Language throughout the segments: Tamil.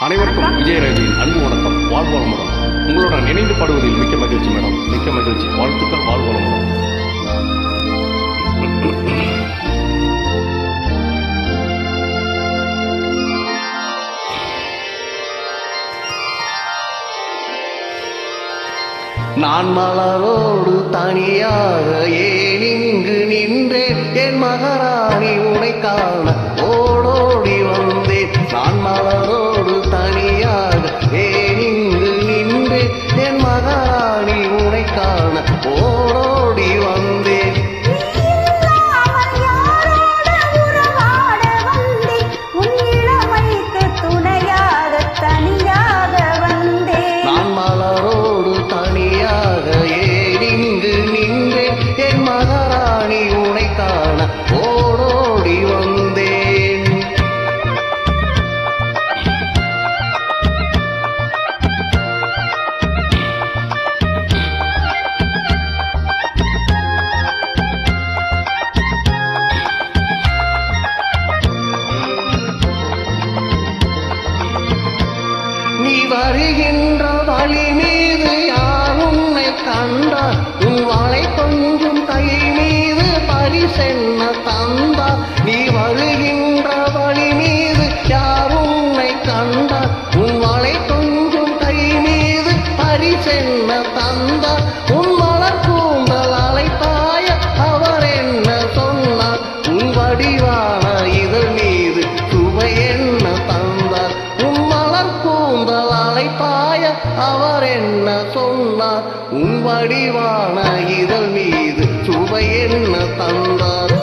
அனைவருக்கும் விஜயராஜின் அன்பு வணக்கம். வாழ்வாளமுடன் உங்களுடன் இணைந்து பாடுவதில் மிக்க மகிழ்ச்சி மேடம். மிக்க மகிழ்ச்சி. வாழ்த்துக்கள். வாழ்வாளமுடன். நான் மலரோடு தனியாக ஏன் இங்கு நின்றேன், என் மகாராணி உனை காண ஓடோடி வந்தேன். நான் மலரோடு தனியாக ஏன் இங்கு நின்றேன், என் மகாராணி உனை காண ஓடோடி வந்தேன். நான் மலரோடு தனியாக ஏன் இங்கு நின்றேன், என் மகாராணி உனை காண ஓடோடி வந்தேன். நீ வருகின்ற வழி மீது யார் உன்னை கண்டார், உன் வாளை கொஞ்சம் கை மீது பரிசென்ன தந்தார். நீ வருகின்ற வழி மீது யார் உன்னை கண்டார், உன் வாளை கொஞ்சம் கை மீது பரிசென்ன தந்தார். உன் மலர் கூந்தல் அலைப்பாய அவர் என்ன சொன்னார், உன் வடிவான இதழ் மீது சுவை என்ன தந்தார். உன் மலர் கூந்தல் அலைப்பாய அவர் என்ன சொன்னார், உன் வடிவான இதழ் மீது சுவை என்ன தந்தார்.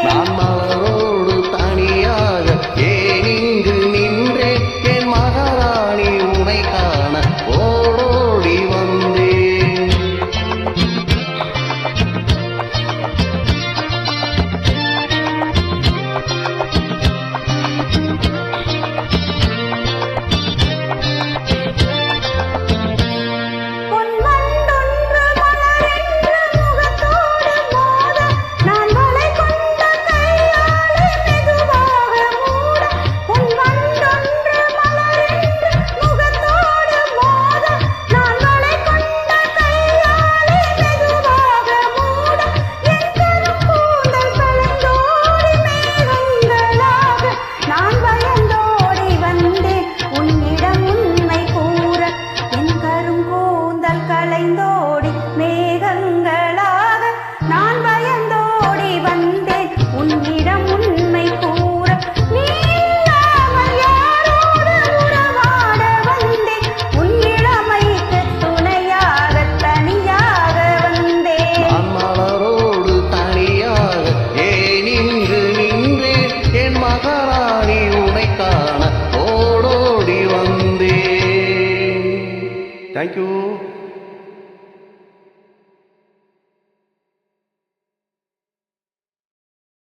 நான் மலரோடு தனியாக ஏன் இங்கு நின்றேன், என் மகாராணி உனை காண ஓடோடி வந்தேன். கலைந்தோடி மேகங்களாக நான் பயந்தோடி வந்தேன் உன்னிடம் உண்மை கூற. நீங்காமல் யாரோடு உறவாட வந்தேன், உன் இளமைக்கு துணையாக தனியாக வந்தேன். நான் மலரோடு தனியாக ஏன் இங்கு நின்றேன், என் மகாராணி உனை காண ஓடோடி வந்தேன். தேங்க்யூ.